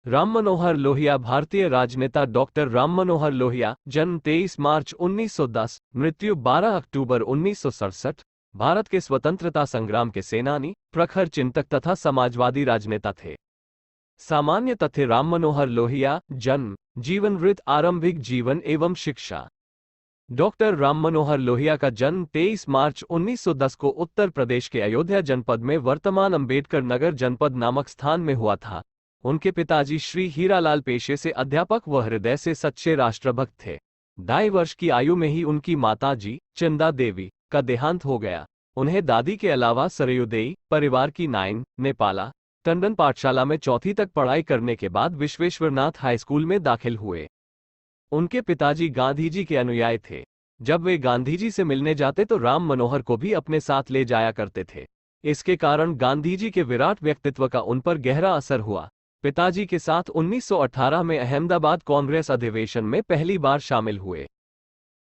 राम मनोहर लोहिया भारतीय राजनेता डॉक्टर राम मनोहर लोहिया, जन्म 23 मार्च 1910, मृत्यु 12 अक्टूबर 1967, भारत के स्वतंत्रता संग्राम के सेनानी, प्रखर चिंतक तथा समाजवादी राजनेता थे। सामान्य तथ्य: राम मनोहर लोहिया, जन्म, जीवन वृत्त, आरंभिक जीवन एवं शिक्षा। डॉक्टर राम मनोहर लोहिया का जन्म 23 मार्च 1910 को उत्तर प्रदेश के अयोध्या जनपद में वर्तमान अंबेडकर नगर जनपद नामक स्थान में हुआ था। उनके पिताजी श्री हीरालाल पेशे से अध्यापक व हृदय से सच्चे राष्ट्रभक्त थे। 2.5 वर्ष की आयु में ही उनकी माताजी चंदा देवी का देहांत हो गया। उन्हें दादी के अलावा सरयुदेई परिवार की नाइन ने पाला। टंडन पाठशाला में 4वीं तक पढ़ाई करने के बाद विश्वेश्वरनाथ हाई स्कूल में दाखिल हुए। उनके पिताजी गांधी जी के अनुयायी थे। जब वे गांधी जी से मिलने जाते तो राम मनोहर को भी अपने साथ ले जाया करते थे। इसके कारण गांधी जी के विराट व्यक्तित्व का उन पर गहरा असर हुआ। पिताजी के साथ 1918 में अहमदाबाद कांग्रेस अधिवेशन में पहली बार शामिल हुए।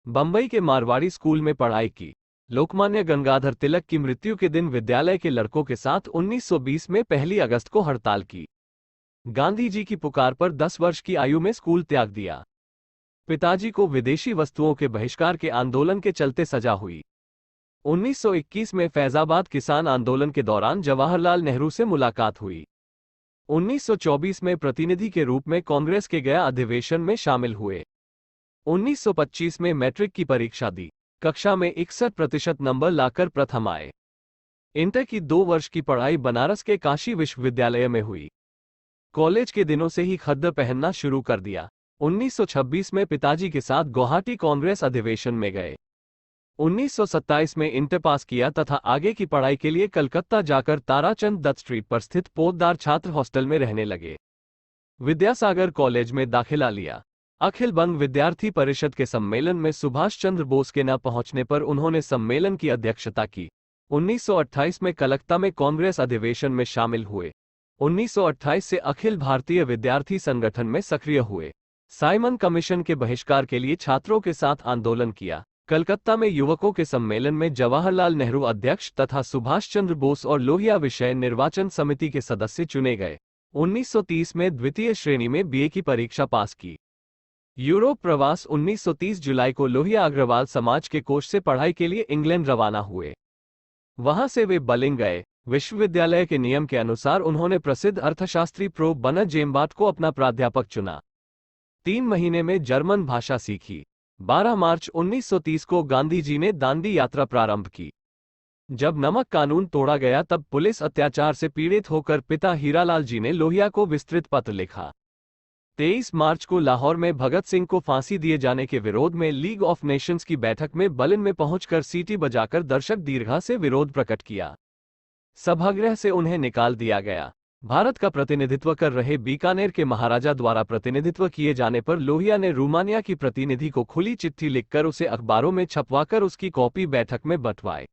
बंबई के मारवाड़ी स्कूल में पढ़ाई की। लोकमान्य गंगाधर तिलक की मृत्यु के दिन विद्यालय के लड़कों के साथ 1920 में 1 अगस्त को हड़ताल की। गांधी जी की पुकार पर 10 वर्ष की आयु में स्कूल त्याग दिया। पिताजी को विदेशी वस्तुओं के बहिष्कार के आंदोलन के चलते सजा हुई। 1921 में फैजाबाद किसान आंदोलन के दौरान जवाहरलाल नेहरू से मुलाकात हुई। 1924 में प्रतिनिधि के रूप में कांग्रेस के गया अधिवेशन में शामिल हुए। 1925 में मैट्रिक की परीक्षा दी। कक्षा में 61% नंबर लाकर प्रथम आए। इंटर की 2 वर्ष की पढ़ाई बनारस के काशी विश्वविद्यालय में हुई। कॉलेज के दिनों से ही खद्दर पहनना शुरू कर दिया। 1926 में पिताजी के साथ गुवाहाटी कांग्रेस अधिवेशन में गए। 1927 में इंटर पास किया तथा आगे की पढ़ाई के लिए कलकत्ता जाकर ताराचंद दत्त स्ट्रीट पर स्थित पोद्दार छात्र हॉस्टल में रहने लगे। विद्यासागर कॉलेज में दाखिला लिया। अखिल बंग विद्यार्थी परिषद के सम्मेलन में सुभाष चंद्र बोस के न पहुंचने पर उन्होंने सम्मेलन की अध्यक्षता की। 1928 में कलकत्ता में कांग्रेस अधिवेशन में शामिल हुए। 1928 से अखिल भारतीय विद्यार्थी संगठन में सक्रिय हुए। साइमन कमीशन के बहिष्कार के लिए छात्रों के साथ आंदोलन किया। कलकत्ता में युवकों के सम्मेलन में जवाहरलाल नेहरू अध्यक्ष तथा सुभाष चंद्र बोस और लोहिया विषय निर्वाचन समिति के सदस्य चुने गए। 1930 में द्वितीय श्रेणी में बीए की परीक्षा पास की। यूरोप प्रवास 1930 जुलाई को लोहिया अग्रवाल समाज के कोष से पढ़ाई के लिए इंग्लैंड रवाना हुए। वहां से वे बर्लिन गए। विश्वविद्यालय के नियम के अनुसार उन्होंने प्रसिद्ध अर्थशास्त्री प्रो बना जेम्बार्ट को अपना प्राध्यापक चुना। 3 महीने में जर्मन भाषा सीखी। 12 मार्च 1930 को गांधी जी ने दांडी यात्रा प्रारंभ की। जब नमक कानून तोड़ा गया तब पुलिस अत्याचार से पीड़ित होकर पिता हीरालाल जी ने लोहिया को विस्तृत पत्र लिखा। 23 मार्च को लाहौर में भगत सिंह को फांसी दिए जाने के विरोध में लीग ऑफ नेशंस की बैठक में बर्लिन में पहुंचकर सीटी बजाकर दर्शक दीर्घा से विरोध प्रकट किया। सभागृह से उन्हें निकाल दिया गया। भारत का प्रतिनिधित्व कर रहे बीकानेर के महाराजा द्वारा प्रतिनिधित्व किए जाने पर लोहिया ने रोमानिया की प्रतिनिधि को खुली चिट्ठी लिखकर उसे अखबारों में छपवाकर उसकी कॉपी बैठक में बंटवाई।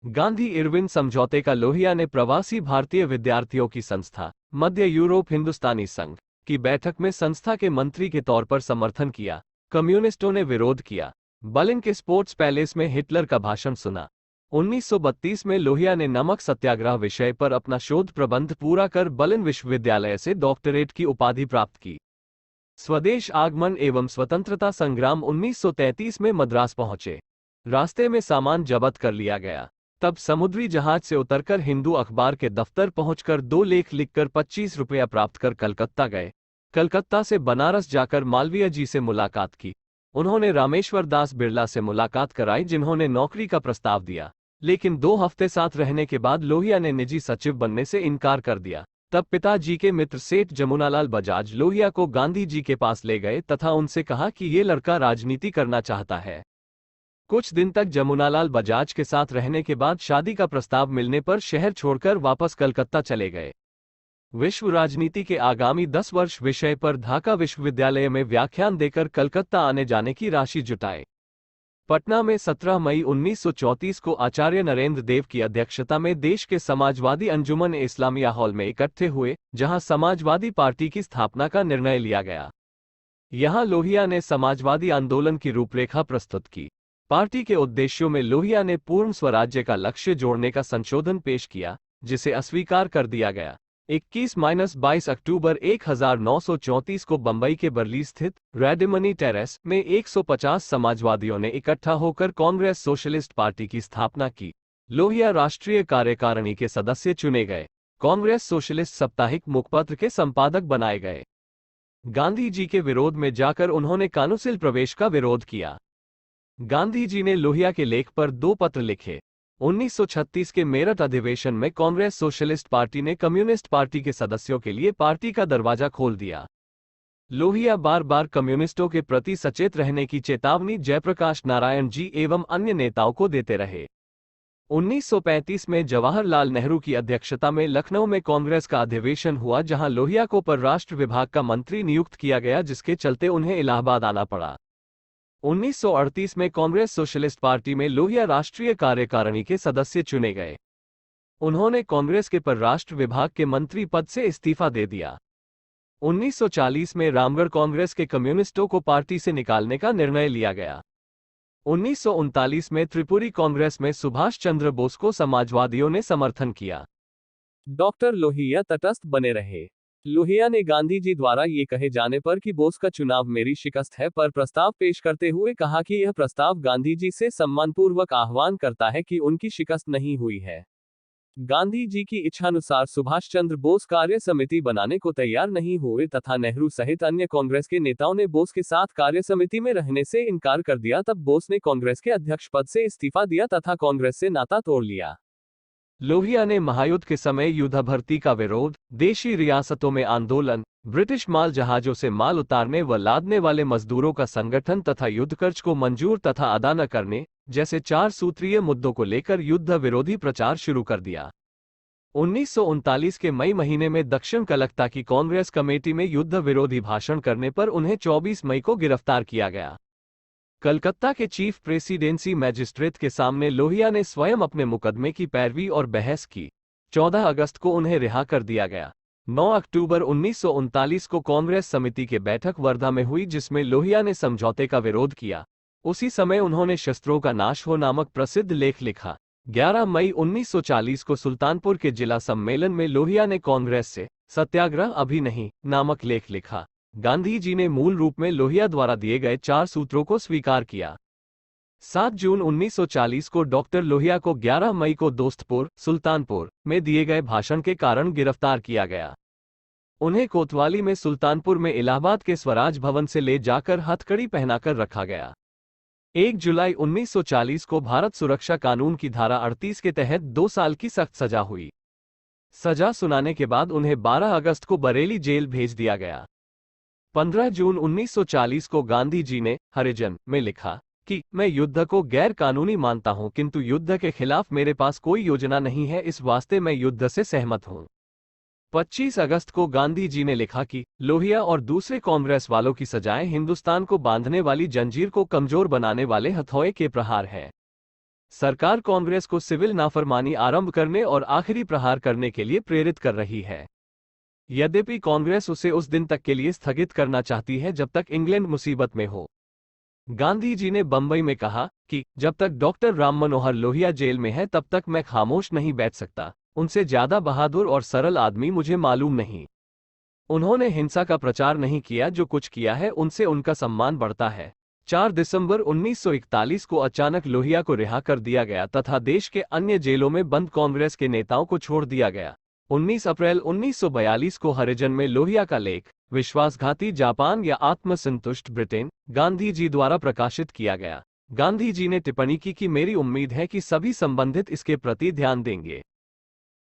गांधी इरविन समझौते का लोहिया ने प्रवासी भारतीय विद्यार्थियों की संस्था मध्य यूरोप हिंदुस्तानी संघ की बैठक में संस्था के मंत्री के तौर पर समर्थन किया। कम्युनिस्टों ने विरोध किया। बर्लिन के स्पोर्ट्स पैलेस में हिटलर का भाषण सुना। 1932 में लोहिया ने नमक सत्याग्रह विषय पर अपना शोध प्रबंध पूरा कर बर्लिन विश्वविद्यालय से डॉक्टरेट की उपाधि प्राप्त की। स्वदेश आगमन एवं स्वतंत्रता संग्राम 1933 में मद्रास पहुंचे। रास्ते में सामान जब्त कर लिया गया। तब समुद्री जहाज से उतरकर हिंदू अखबार के दफ्तर पहुंचकर 2 लेख लिखकर 25 रुपया प्राप्त कर कलकत्ता गए। कलकत्ता से बनारस जाकर मालवीय जी से मुलाकात की। उन्होंने रामेश्वर दास बिरला से मुलाकात कराई, जिन्होंने नौकरी का प्रस्ताव दिया, लेकिन 2 हफ्ते साथ रहने के बाद लोहिया ने निजी सचिव बनने से इनकार कर दिया। तब पिताजी के मित्र सेठ जमुनालाल बजाज लोहिया को गांधी जी के पास ले गए तथा उनसे कहा कि ये लड़का राजनीति करना चाहता है। कुछ दिन तक जमुनालाल बजाज के साथ रहने के बाद शादी का प्रस्ताव मिलने पर शहर छोड़कर वापस कलकत्ता चले गए। विश्व राजनीति के आगामी 10 वर्ष विषय पर ढाका विश्वविद्यालय में व्याख्यान देकर कलकत्ता आने जाने की राशि जुटाए। पटना में 17 मई 1934 को आचार्य नरेंद्र देव की अध्यक्षता में देश के समाजवादी अंजुमन इस्लामिया हॉल में इकट्ठे हुए, जहां समाजवादी पार्टी की स्थापना का निर्णय लिया गया। यहां लोहिया ने समाजवादी आंदोलन की रूपरेखा प्रस्तुत की। पार्टी के उद्देश्यों में लोहिया ने पूर्ण स्वराज्य का लक्ष्य जोड़ने का संशोधन पेश किया, जिसे अस्वीकार कर दिया गया। 21-22 अक्टूबर 1934 को बंबई के बर्ली स्थित रेडिमनी टेरेस में 150 समाजवादियों ने इकट्ठा होकर कांग्रेस सोशलिस्ट पार्टी की स्थापना की। लोहिया राष्ट्रीय कार्यकारिणी के सदस्य चुने गए। कांग्रेस सोशलिस्ट साप्ताहिक मुखपत्र के संपादक बनाए गए। गांधी जी के विरोध में जाकर उन्होंने काउंसिल प्रवेश का विरोध किया। गांधी जी ने लोहिया के लेख पर 2 पत्र लिखे। 1936 के मेरठ अधिवेशन में कांग्रेस सोशलिस्ट पार्टी ने कम्युनिस्ट पार्टी के सदस्यों के लिए पार्टी का दरवाजा खोल दिया। लोहिया बार बार कम्युनिस्टों के प्रति सचेत रहने की चेतावनी जयप्रकाश नारायण जी एवं अन्य नेताओं को देते रहे। 1935 में जवाहरलाल नेहरू की अध्यक्षता में लखनऊ में कांग्रेस का अधिवेशन हुआ, जहां लोहिया को परराष्ट्र विभाग का मंत्री नियुक्त किया गया, जिसके चलते उन्हें इलाहाबाद आना पड़ा। 1938 में कांग्रेस सोशलिस्ट पार्टी में लोहिया राष्ट्रीय कार्यकारिणी के सदस्य चुने गए। उन्होंने कांग्रेस के परराष्ट्र विभाग के मंत्री पद से इस्तीफा दे दिया। 1940 में रामगढ़ कांग्रेस के कम्युनिस्टों को पार्टी से निकालने का निर्णय लिया गया। 1939 में त्रिपुरी कांग्रेस में सुभाष चंद्र बोस को समाजवादियों ने समर्थन किया। डॉक्टर लोहिया तटस्थ बने रहे। लोहिया ने गांधी जी द्वारा ये कहे जाने पर कि बोस का चुनाव मेरी शिकस्त है पर प्रस्ताव पेश करते हुए कहा कि यह प्रस्ताव गांधी जी से सम्मानपूर्वक आह्वान करता है कि उनकी शिकस्त नहीं हुई है। गांधी जी की इच्छानुसार सुभाष चंद्र बोस कार्य समिति बनाने को तैयार नहीं हुए तथा नेहरू सहित अन्य कांग्रेस के नेताओं ने बोस के साथ कार्य समिति में रहने से इनकार कर दिया। तब बोस ने कांग्रेस के अध्यक्ष पद से इस्तीफा दिया तथा कांग्रेस से नाता तोड़ लिया। लोहिया ने महायुद्ध के समय युद्ध भर्ती का विरोध, देशी रियासतों में आंदोलन, ब्रिटिश माल जहाजों से माल उतारने व लादने वाले मजदूरों का संगठन तथा युद्ध खर्च को मंजूर तथा अदा न करने जैसे 4 सूत्रीय मुद्दों को लेकर युद्ध विरोधी प्रचार शुरू कर दिया। 1939 के मई महीने में दक्षिण कलकत्ता की कांग्रेस कमेटी में युद्ध विरोधी भाषण करने पर उन्हें 24 मई को गिरफ्तार किया गया। कलकत्ता के चीफ प्रेसिडेंसी मैजिस्ट्रेट के सामने लोहिया ने स्वयं अपने मुकदमे की पैरवी और बहस की। 14 अगस्त को उन्हें रिहा कर दिया गया। 9 अक्टूबर 1939 को कांग्रेस समिति की बैठक वर्धा में हुई, जिसमें लोहिया ने समझौते का विरोध किया। उसी समय उन्होंने शस्त्रों का नाश हो नामक प्रसिद्ध लेख लिखा। 11 मई 1940 को सुल्तानपुर के जिला सम्मेलन में लोहिया ने कांग्रेस से सत्याग्रह अभी नहीं नामक लेख लिखा। गांधी जी ने मूल रूप में लोहिया द्वारा दिए गए 4 सूत्रों को स्वीकार किया। 7 जून 1940 को डॉक्टर लोहिया को 11 मई को दोस्तपुर, सुल्तानपुर में दिए गए भाषण के कारण गिरफ्तार किया गया। उन्हें कोतवाली में सुल्तानपुर में इलाहाबाद के स्वराज भवन से ले जाकर हथकड़ी पहनाकर रखा गया। 1 जुलाई 1940 को भारत सुरक्षा कानून की धारा 38 के तहत 2 साल की सख्त सजा हुई। सजा सुनाने के बाद उन्हें 12 अगस्त को बरेली जेल भेज दिया गया। 15 जून 1940 को गांधी जी ने हरिजन में लिखा कि मैं युद्ध को गैर कानूनी मानता हूं, किंतु युद्ध के खिलाफ मेरे पास कोई योजना नहीं है, इस वास्ते मैं युद्ध से सहमत हूं। 25 अगस्त को गांधी जी ने लिखा कि लोहिया और दूसरे कांग्रेस वालों की सजाएं हिंदुस्तान को बांधने वाली जंजीर को कमजोर बनाने वाले हथौड़े के प्रहार है। सरकार कांग्रेस को सिविल नाफरमानी आरंभ करने और आखिरी प्रहार करने के लिए प्रेरित कर रही है। यद्यपि कांग्रेस उसे उस दिन तक के लिए स्थगित करना चाहती है जब तक इंग्लैंड मुसीबत में हो। गांधी जी ने बंबई में कहा कि जब तक डॉक्टर राम मनोहर लोहिया जेल में है तब तक मैं खामोश नहीं बैठ सकता। उनसे ज्यादा बहादुर और सरल आदमी मुझे मालूम नहीं। उन्होंने हिंसा का प्रचार नहीं किया, जो कुछ किया है उनसे उनका सम्मान बढ़ता है। 4 दिसंबर 1941 को अचानक लोहिया को रिहा कर दिया गया तथा देश के अन्य जेलों में बंद कांग्रेस के नेताओं को छोड़ दिया गया। 19 अप्रैल 1942 को हरिजन में लोहिया का लेख विश्वासघाती जापान या आत्मसंतुष्ट ब्रिटेन गांधी जी द्वारा प्रकाशित किया गया। गांधी जी ने टिप्पणी की कि मेरी उम्मीद है कि सभी संबंधित इसके प्रति ध्यान देंगे।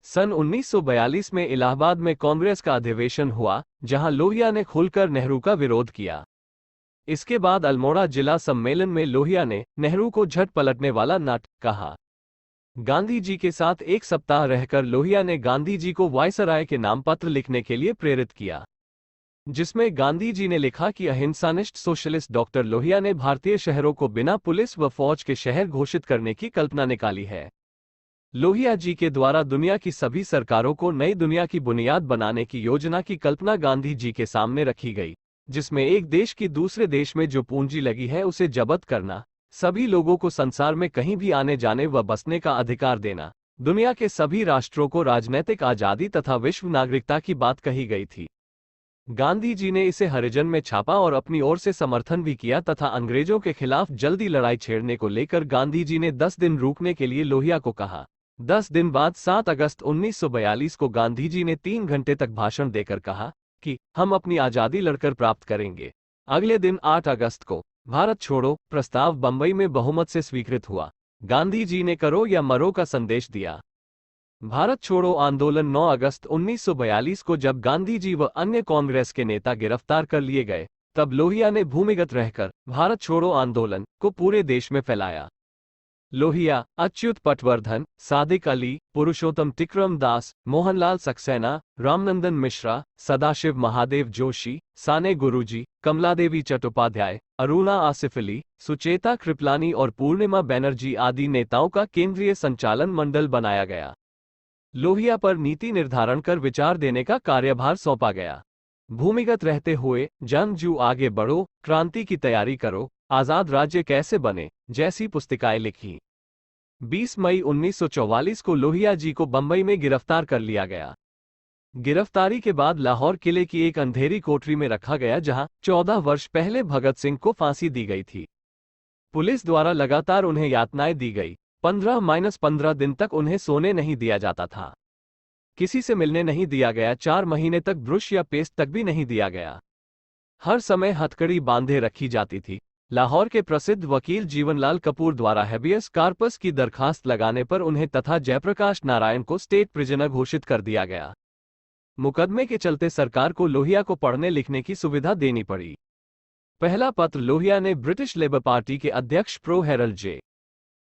सन 1942 में इलाहाबाद में कांग्रेस का अधिवेशन हुआ, जहां लोहिया ने खुलकर नेहरू का विरोध किया। इसके बाद अल्मोड़ा जिला सम्मेलन में लोहिया ने नेहरू को झट पलटने वाला नट कहा। गांधी जी के साथ 1 सप्ताह रहकर लोहिया ने गांधी जी को वायसराय के नाम पत्र लिखने के लिए प्रेरित किया, जिसमें गांधी जी ने लिखा कि अहिंसानिष्ठ सोशलिस्ट डॉक्टर लोहिया ने भारतीय शहरों को बिना पुलिस व फौज के शहर घोषित करने की कल्पना निकाली है। लोहिया जी के द्वारा दुनिया की सभी सरकारों को नई दुनिया की बुनियाद बनाने की योजना की कल्पना गांधी जी के सामने रखी गई, जिसमें एक देश की दूसरे देश में जो पूंजी लगी है उसे जब्त करना, सभी लोगों को संसार में कहीं भी आने जाने व बसने का अधिकार देना, दुनिया के सभी राष्ट्रों को राजनैतिक आजादी तथा विश्व नागरिकता की बात कही गई थी। गांधी जी ने इसे हरिजन में छापा और अपनी ओर से समर्थन भी किया तथा अंग्रेजों के खिलाफ जल्दी लड़ाई छेड़ने को लेकर गांधी जी ने 10 दिन रुकने के लिए लोहिया को कहा। 10 दिन बाद 7 अगस्त 1942 को गांधी जी ने 3 घंटे तक भाषण देकर कहा कि हम अपनी आजादी लड़कर प्राप्त करेंगे। अगले दिन 8 अगस्त को भारत छोड़ो प्रस्ताव बंबई में बहुमत से स्वीकृत हुआ। गांधी जी ने करो या मरो का संदेश दिया। भारत छोड़ो आंदोलन 9 अगस्त 1942 को जब गांधी जी व अन्य कांग्रेस के नेता गिरफ्तार कर लिए गए, तब लोहिया ने भूमिगत रहकर भारत छोड़ो आंदोलन को पूरे देश में फैलाया। लोहिया, अच्युत पटवर्धन, सादिक अली, पुरुषोत्तम टिकरम दास, मोहनलाल सक्सेना, रामनंदन मिश्रा, सदाशिव महादेव जोशी, साने गुरुजी, कमलादेवी चट्टोपाध्याय, अरुणा आसिफ अली, सुचेता कृपलानी और पूर्णिमा बनर्जी आदि नेताओं का केंद्रीय संचालन मंडल बनाया गया। लोहिया पर नीति निर्धारण कर विचार देने का कार्यभार सौंपा गया। भूमिगत रहते हुए जंगजू आगे बढ़ो, क्रांति की तैयारी करो, आजाद राज्य कैसे बने जैसी पुस्तिकाएं लिखी। 20 मई 1944 को लोहिया जी को बंबई में गिरफ्तार कर लिया गया। गिरफ्तारी के बाद लाहौर किले की एक अंधेरी कोठरी में रखा गया जहां 14 वर्ष पहले भगत सिंह को फांसी दी गई थी। पुलिस द्वारा लगातार उन्हें यातनाएं दी गई। 15-15 दिन तक उन्हें सोने नहीं दिया जाता था। किसी से मिलने नहीं दिया गया। 4 महीने तक ब्रश या पेस्ट तक भी नहीं दिया गया। हर समय हथकड़ी बांधे रखी जाती थी। लाहौर के प्रसिद्ध वकील जीवनलाल कपूर द्वारा हैबियस कार्पस की दरखास्त लगाने पर उन्हें तथा जयप्रकाश नारायण को स्टेट प्रिजनर घोषित कर दिया गया। मुकदमे के चलते सरकार को लोहिया को पढ़ने लिखने की सुविधा देनी पड़ी। पहला पत्र लोहिया ने ब्रिटिश लेबर पार्टी के अध्यक्ष प्रो हेरल्ड जे.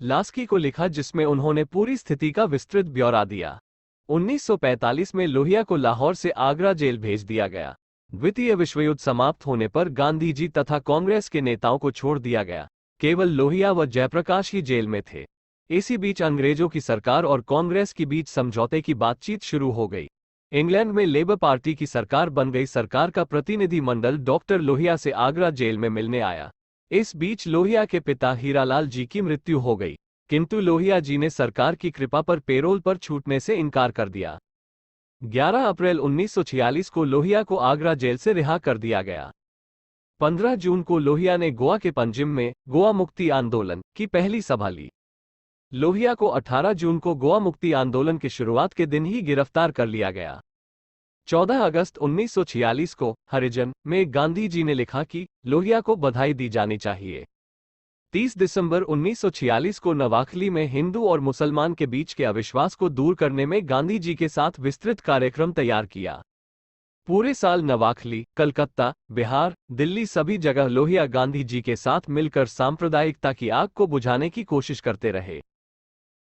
लास्की को लिखा जिसमें उन्होंने पूरी स्थिति का विस्तृत ब्यौरा दिया। 1945 में लोहिया को लाहौर से आगरा जेल भेज दिया गया। द्वितीय विश्व युद्ध समाप्त होने पर गांधी जी तथा कांग्रेस के नेताओं को छोड़ दिया गया। केवल लोहिया व जयप्रकाश ही जेल में थे। इसी बीच अंग्रेजों की सरकार और कांग्रेस के बीच समझौते की बातचीत शुरू हो गई। इंग्लैंड में लेबर पार्टी की सरकार बन गई। सरकार का प्रतिनिधि मंडल डॉक्टर लोहिया से आगरा जेल में मिलने आया। इस बीच लोहिया के पिता हीरालाल जी की मृत्यु हो गई, किंतु लोहिया जी ने सरकार की कृपा पर पेरोल पर छूटने से इनकार कर दिया। 11 अप्रैल 1946 को लोहिया को आगरा जेल से रिहा कर दिया गया। 15 जून को लोहिया ने गोवा के पंजिम में गोवा मुक्ति आंदोलन की पहली सभा ली। लोहिया को 18 जून को गोवा मुक्ति आंदोलन की शुरुआत के दिन ही गिरफ्तार कर लिया गया। 14 अगस्त 1946 को हरिजन में गांधी जी ने लिखा कि लोहिया को बधाई दी जानी चाहिए। 30 दिसंबर 1946 को नवाखली में हिंदू और मुसलमान के बीच के अविश्वास को दूर करने में गांधी जी के साथ विस्तृत कार्यक्रम तैयार किया। पूरे साल नवाखली, कलकत्ता, बिहार, दिल्ली सभी जगह लोहिया गांधी जी के साथ मिलकर सांप्रदायिकता की आग को बुझाने की कोशिश करते रहे।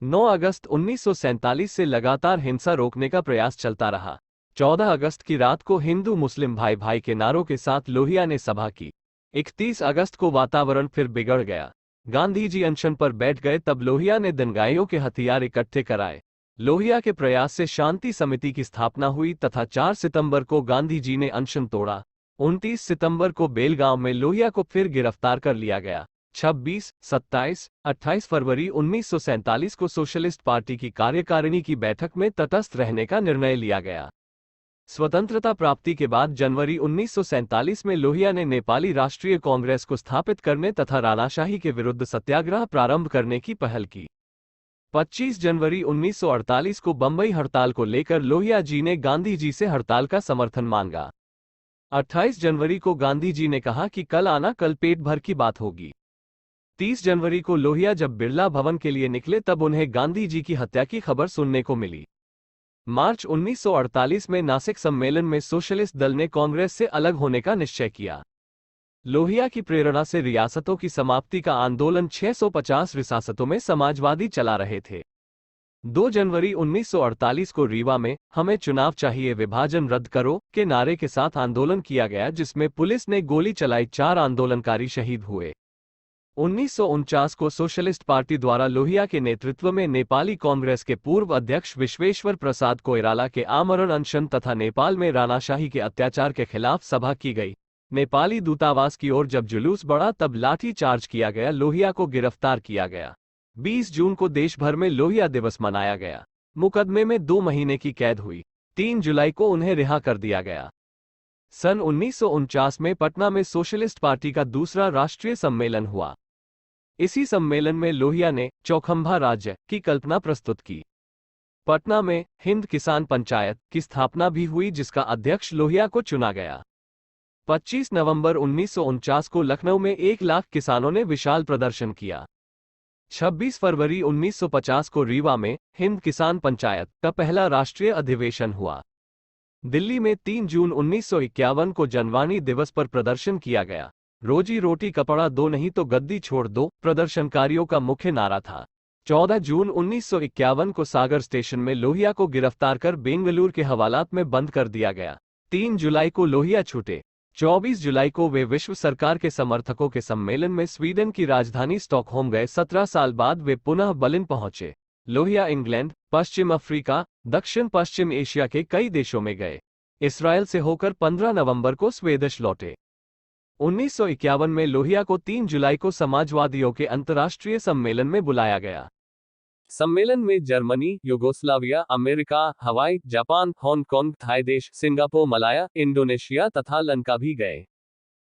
9 अगस्त 1947 से लगातार हिंसा रोकने का प्रयास चलता रहा। 14 अगस्त की रात को हिंदू मुस्लिम भाई भाई के नारों के साथ लोहिया ने सभा की। 31 अगस्त को वातावरण फिर बिगड़ गया। गांधी जी अनशन पर बैठ गए तब लोहिया ने दंगाइयों के हथियार इकट्ठे कराए। लोहिया के प्रयास से शांति समिति की स्थापना हुई तथा 4 सितंबर को गांधी जी ने अनशन तोड़ा। 29 सितंबर को बेलगांव में लोहिया को फिर गिरफ्तार कर लिया गया। 26, 27, 28 फरवरी 1947 को सोशलिस्ट पार्टी की कार्यकारिणी की बैठक में तटस्थ रहने का निर्णय लिया गया। स्वतंत्रता प्राप्ति के बाद जनवरी 1947 में लोहिया ने नेपाली राष्ट्रीय कांग्रेस को स्थापित करने तथा राणाशाही के विरुद्ध सत्याग्रह प्रारंभ करने की पहल की। 25 जनवरी 1948 को बंबई हड़ताल को लेकर लोहिया जी ने गांधी जी से हड़ताल का समर्थन मांगा। 28 जनवरी को गांधी जी ने कहा कि कल आना, कल पेट भर की बात होगी। 30 जनवरी को लोहिया जब बिरला भवन के लिए निकले तब उन्हें गांधी जी की हत्या की खबर सुनने को मिली। मार्च 1948 में नासिक सम्मेलन में सोशलिस्ट दल ने कांग्रेस से अलग होने का निश्चय किया। लोहिया की प्रेरणा से रियासतों की समाप्ति का आंदोलन 650 रियासतों में समाजवादी चला रहे थे। 2 जनवरी 1948 को रीवा में हमें चुनाव चाहिए, विभाजन रद्द करो के नारे के साथ आंदोलन किया गया, जिसमें पुलिस ने गोली चलाई। 4 आंदोलनकारी शहीद हुए। 1949 को सोशलिस्ट पार्टी द्वारा लोहिया के नेतृत्व में नेपाली कांग्रेस के पूर्व अध्यक्ष विश्वेश्वर प्रसाद कोइराला के आमरण अनशन तथा नेपाल में राणाशाही के अत्याचार के खिलाफ सभा की गई। नेपाली दूतावास की ओर जब जुलूस बढ़ा तब लाठी चार्ज किया गया। लोहिया को गिरफ्तार किया गया। 20 जून को देश भर में लोहिया दिवस मनाया गया। मुकदमे में 2 महीने की कैद हुई। 3 जुलाई को उन्हें रिहा कर दिया गया। सन 1949 में पटना में सोशलिस्ट पार्टी का दूसरा राष्ट्रीय सम्मेलन हुआ। इसी सम्मेलन में लोहिया ने चौखंभा राज्य की कल्पना प्रस्तुत की। पटना में हिंद किसान पंचायत की स्थापना भी हुई, जिसका अध्यक्ष लोहिया को चुना गया। 25 नवंबर 1949 को लखनऊ में 1 लाख किसानों ने विशाल प्रदर्शन किया। 26 फरवरी 1950 को रीवा में हिंद किसान पंचायत का पहला राष्ट्रीय अधिवेशन हुआ। दिल्ली में 3 जून 1951 को जनवाणी दिवस पर प्रदर्शन किया गया। रोजी रोटी कपड़ा दो, नहीं तो गद्दी छोड़ दो प्रदर्शनकारियों का मुख्य नारा था। 14 जून 1951 को सागर स्टेशन में लोहिया को गिरफ्तार कर बेंगलुरु के हवालात में बंद कर दिया गया। 3 जुलाई को लोहिया छूटे। 24 जुलाई को वे विश्व सरकार के समर्थकों के सम्मेलन में स्वीडन की राजधानी स्टॉकहोम गए। 17 साल बाद वे पुनः बर्लिन पहुंचे। लोहिया इंग्लैंड, पश्चिम अफ्रीका, दक्षिण पश्चिम एशिया के कई देशों में गए। इसराइल से होकर 15 नवंबर को स्वेदेश लौटे। 1951 में लोहिया को 3 जुलाई को समाजवादियों के अंतर्राष्ट्रीय सम्मेलन में बुलाया गया। सम्मेलन में जर्मनी, युगोस्लाविया, अमेरिका, हवाई, जापान, हांगकांग, थाई देश, सिंगापुर, मलाया, इंडोनेशिया तथा लंका भी गए।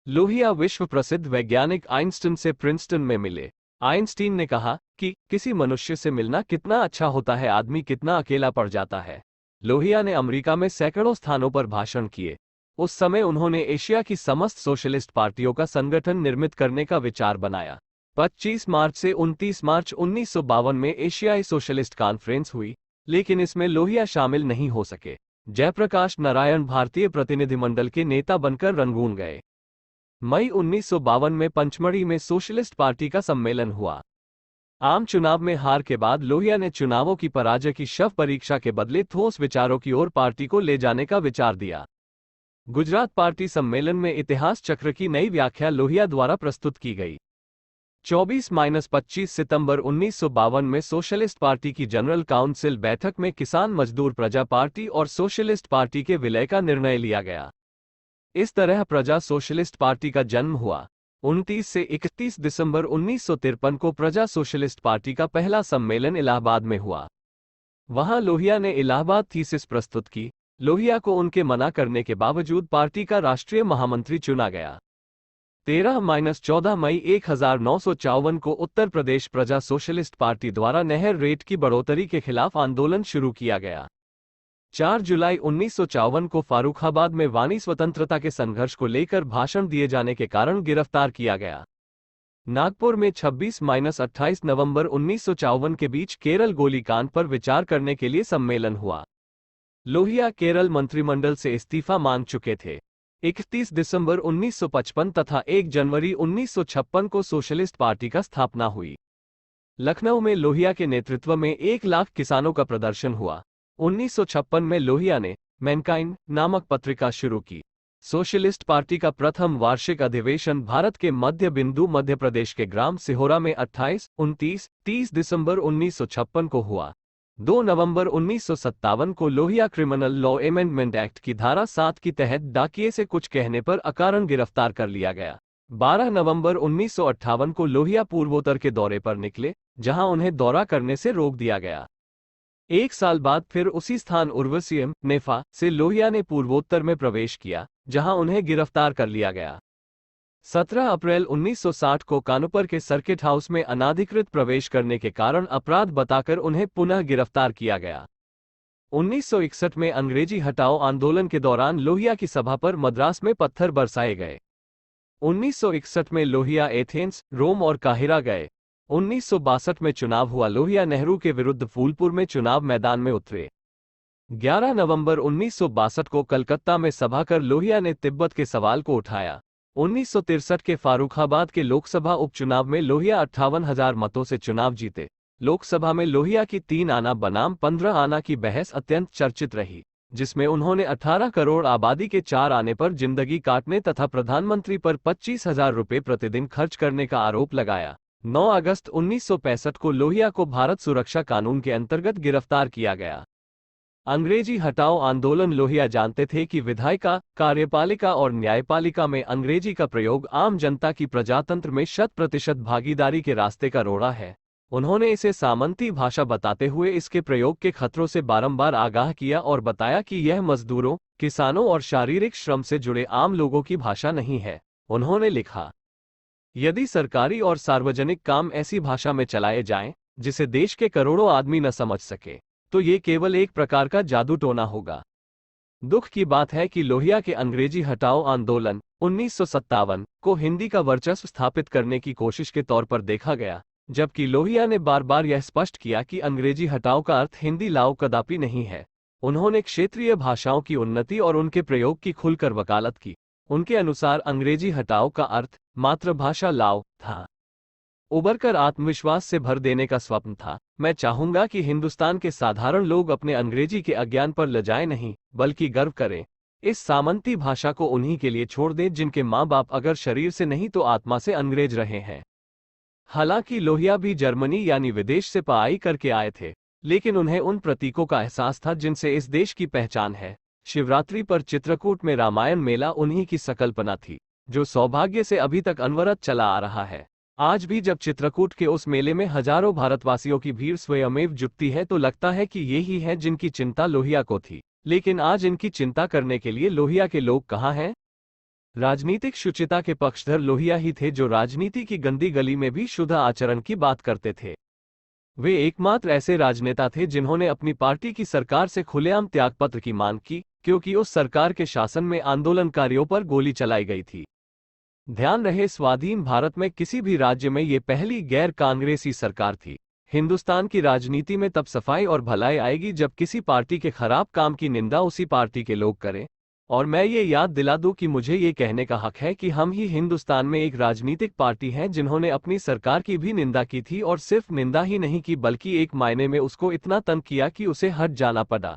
लोहिया विश्व प्रसिद्ध वैज्ञानिक आइंस्टीन से प्रिंसटन में मिले। आइंस्टीन ने कहा कि किसी मनुष्य से मिलना कितना अच्छा होता है, आदमी कितना अकेला पड़ जाता है। लोहिया ने अमेरिका में सैकड़ों स्थानों पर भाषण किए। उस समय उन्होंने एशिया की समस्त सोशलिस्ट पार्टियों का संगठन निर्मित करने का विचार बनाया। 25 मार्च से 29 मार्च 1952 में एशियाई सोशलिस्ट कॉन्फ्रेंस हुई, लेकिन इसमें लोहिया शामिल नहीं हो सके। जयप्रकाश नारायण भारतीय प्रतिनिधिमंडल के नेता बनकर रंगून गए। मई 1952 में पंचमढ़ी में सोशलिस्ट पार्टी का सम्मेलन हुआ। आम चुनाव में हार के बाद लोहिया ने चुनावों की पराजय की शव परीक्षा के बदले ठोस विचारों की ओर पार्टी को ले जाने का विचार दिया। गुजरात पार्टी सम्मेलन में इतिहास चक्र की नई व्याख्या लोहिया द्वारा प्रस्तुत की गई। 24-25 सितंबर 1952 में सोशलिस्ट पार्टी की जनरल काउंसिल बैठक में किसान मजदूर प्रजा पार्टी और सोशलिस्ट पार्टी के विलय का निर्णय लिया गया। इस तरह प्रजा सोशलिस्ट पार्टी का जन्म हुआ। 29 से 31 दिसंबर 1953 को प्रजा सोशलिस्ट पार्टी का पहला सम्मेलन इलाहाबाद में हुआ। वहां लोहिया ने इलाहाबाद थीसिस प्रस्तुत की। लोहिया को उनके मना करने के बावजूद पार्टी का राष्ट्रीय महामंत्री चुना गया। 13-14 मई 1954 को उत्तर प्रदेश प्रजा सोशलिस्ट पार्टी द्वारा नहर रेट की बढ़ोतरी के खिलाफ आंदोलन शुरू किया गया। 4 जुलाई 1954 को फारुखाबाद में वाणी स्वतंत्रता के संघर्ष को लेकर भाषण दिए जाने के कारण गिरफ्तार किया गया। नागपुर में 26-28 नवंबर 1954 के बीच केरल गोलीकांड पर विचार करने के लिए सम्मेलन हुआ। लोहिया केरल मंत्रिमंडल से इस्तीफा मांग चुके थे। 31 दिसंबर 1955 तथा 1 जनवरी 1956 को सोशलिस्ट पार्टी का स्थापना हुई। लखनऊ में लोहिया के नेतृत्व में 1 लाख किसानों का प्रदर्शन हुआ। 1956 में लोहिया ने मैनकाइंड नामक पत्रिका शुरू की। सोशलिस्ट पार्टी का प्रथम वार्षिक अधिवेशन भारत के मध्य बिंदु मध्य प्रदेश के ग्राम सिहोरा में 28, 29, 30 दिसंबर 1956 को हुआ। 2 नवंबर 1957 को Lohia criminal law amendment act की धारा 7 के तहत डाकिये से कुछ कहने पर अकारण गिरफ्तार कर लिया गया। 12 नवंबर 1958 को लोहिया पूर्वोत्तर के दौरे पर निकले, जहां उन्हें दौरा करने से रोक दिया गया। 1 साल बाद फिर उसी स्थान उर्वशियम नेफा से लोहिया ने पूर्वोत्तर में प्रवेश किया, जहां उन्हें गिरफ्तार कर लिया गया। 17 अप्रैल 1960 को कानपुर के सर्किट हाउस में अनाधिकृत प्रवेश करने के कारण अपराध बताकर उन्हें पुनः गिरफ्तार किया गया। 1961 में अंग्रेजी हटाओ आंदोलन के दौरान लोहिया की सभा पर मद्रास में पत्थर बरसाए गए। 1961 में लोहिया एथेंस, रोम और काहिरा गए। 1962 में चुनाव हुआ। लोहिया नेहरू के विरुद्ध फूलपुर में चुनाव मैदान में उतरे। 11 नवंबर 1962 को कलकत्ता में सभा कर लोहिया ने तिब्बत के सवाल को उठाया। 1963 के फारुखाबाद के लोकसभा उपचुनाव में लोहिया 58,000 मतों से चुनाव जीते। लोकसभा में लोहिया की 3 आना बनाम 15 आना की बहस अत्यंत चर्चित रही, जिसमें उन्होंने 18 करोड़ आबादी के 4 आने पर जिंदगी काटने तथा प्रधानमंत्री पर 25,000 रुपये प्रतिदिन खर्च करने का आरोप लगाया। 9 अगस्त 1965 को लोहिया को भारत सुरक्षा कानून के अंतर्गत गिरफ्तार किया गया। अंग्रेजी हटाओ आंदोलन। लोहिया जानते थे कि विधायिका, कार्यपालिका और न्यायपालिका में अंग्रेजी का प्रयोग आम जनता की प्रजातंत्र में 100% भागीदारी के रास्ते का रोड़ा है। उन्होंने इसे सामंती भाषा बताते हुए इसके प्रयोग के खतरों से बारंबार आगाह किया और बताया कि यह मजदूरों, किसानों और शारीरिक श्रम से जुड़े आम लोगों की भाषा नहीं है। उन्होंने लिखा, यदि सरकारी और सार्वजनिक काम ऐसी भाषा में चलाए जाएं, जिसे देश के करोड़ों आदमी न समझ सके, तो ये केवल एक प्रकार का जादू टोना होगा। दुख की बात है कि लोहिया के अंग्रेजी हटाओ आंदोलन 1957 को हिंदी का वर्चस्व स्थापित करने की कोशिश के तौर पर देखा गया, जबकि लोहिया ने बार बार यह स्पष्ट किया कि अंग्रेजी हटाओ का अर्थ हिंदी लाओ कदापि नहीं है। उन्होंने क्षेत्रीय भाषाओं की उन्नति और उनके प्रयोग की खुलकर वकालत की। उनके अनुसार अंग्रेजी हटाओ का अर्थ मातृभाषा लाओ था। उबरकर आत्मविश्वास से भर देने का स्वप्न था। मैं चाहूंगा कि हिंदुस्तान के साधारण लोग अपने अंग्रेजी के अज्ञान पर लजाएं नहीं, बल्कि गर्व करें। इस सामंती भाषा को उन्हीं के लिए छोड़ दें जिनके माँ बाप अगर शरीर से नहीं तो आत्मा से अंग्रेज रहे हैं। हालांकि लोहिया भी जर्मनी यानी विदेश से पढ़ाई करके आए थे, लेकिन उन्हें उन प्रतीकों का एहसास था जिनसे इस देश की पहचान है। शिवरात्रि पर चित्रकूट में रामायण मेला उन्हीं की संकल्पना थी, जो सौभाग्य से अभी तक अनवरत चला आ रहा है। आज भी जब चित्रकूट के उस मेले में हजारों भारतवासियों की भीड़ स्वयमेव जुटती है तो लगता है कि ये ही है जिनकी चिंता लोहिया को थी। लेकिन आज इनकी चिंता करने के लिए लोहिया के लोग कहाँ हैं? राजनीतिक शुचिता के पक्षधर लोहिया ही थे, जो राजनीति की गंदी गली में भी शुद्ध आचरण की बात करते थे। वे एकमात्र ऐसे राजनेता थे जिन्होंने अपनी पार्टी की सरकार से खुलेआम त्यागपत्र की मांग की, क्योंकि उस सरकार के शासन में आंदोलनकारियों पर गोली चलाई गई थी। ध्यान रहे, स्वाधीन भारत में किसी भी राज्य में ये पहली गैर कांग्रेसी सरकार थी। हिंदुस्तान की राजनीति में तब सफाई और भलाई आएगी जब किसी पार्टी के खराब काम की निंदा उसी पार्टी के लोग करें। और मैं ये याद दिला दूं कि मुझे ये कहने का हक है कि हम ही हिंदुस्तान में एक राजनीतिक पार्टी हैं जिन्होंने अपनी सरकार की भी निंदा की थी, और सिर्फ निंदा ही नहीं की बल्कि एक मायने में उसको इतना तंग किया कि उसे हट जाना पड़ा।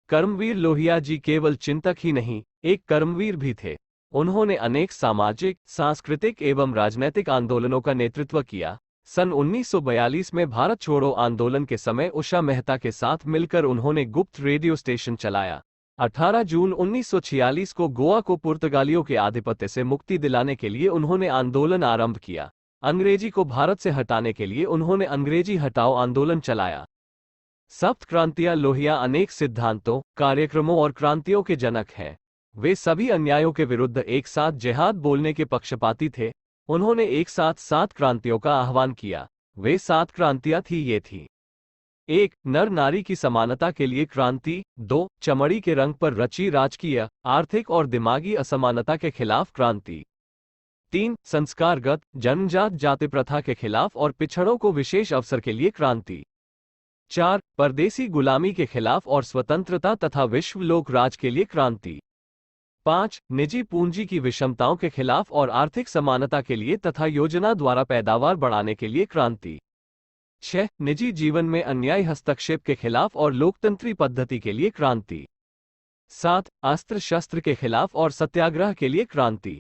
कर्मवीर लोहिया जी केवल चिंतक ही नहीं, एक कर्मवीर भी थे। उन्होंने अनेक सामाजिक, सांस्कृतिक एवं राजनैतिक आंदोलनों का नेतृत्व किया। सन 1942 में भारत छोड़ो आंदोलन के समय उषा मेहता के साथ मिलकर उन्होंने गुप्त रेडियो स्टेशन चलाया। 18 जून 1946 को गोवा को पुर्तगालियों के आधिपत्य से मुक्ति दिलाने के लिए उन्होंने आंदोलन आरंभ किया। अंग्रेजी को भारत से हटाने के लिए उन्होंने अंग्रेजी हटाओ आंदोलन चलाया। सप्त क्रांतियां लोहिया अनेक सिद्धांतों, कार्यक्रमों और क्रांतियों के जनक हैं। वे सभी अन्यायों के विरुद्ध एक साथ जिहाद बोलने के पक्षपाती थे। उन्होंने एक साथ 7 क्रांतियों का आह्वान किया। वे 7 क्रांतियां ये थी: 1. नर नारी की समानता के लिए क्रांति। 2. चमड़ी के रंग पर रची राजकीय, आर्थिक और दिमागी असमानता के खिलाफ क्रांति। 3. संस्कारगत, जन्मजात जाति प्रथा के खिलाफ और पिछड़ों को विशेष अवसर के लिए क्रांति। 4. परदेसी गुलामी के खिलाफ और स्वतंत्रता तथा विश्व लोक राज के लिए क्रांति। 5. निजी पूंजी की विषमताओं के खिलाफ और आर्थिक समानता के लिए तथा योजना द्वारा पैदावार बढ़ाने के लिए क्रांति। 6. निजी जीवन में अन्यायी हस्तक्षेप के खिलाफ और लोकतंत्री पद्धति के लिए क्रांति। 7. अस्त्र शस्त्र के खिलाफ और सत्याग्रह के लिए क्रांति।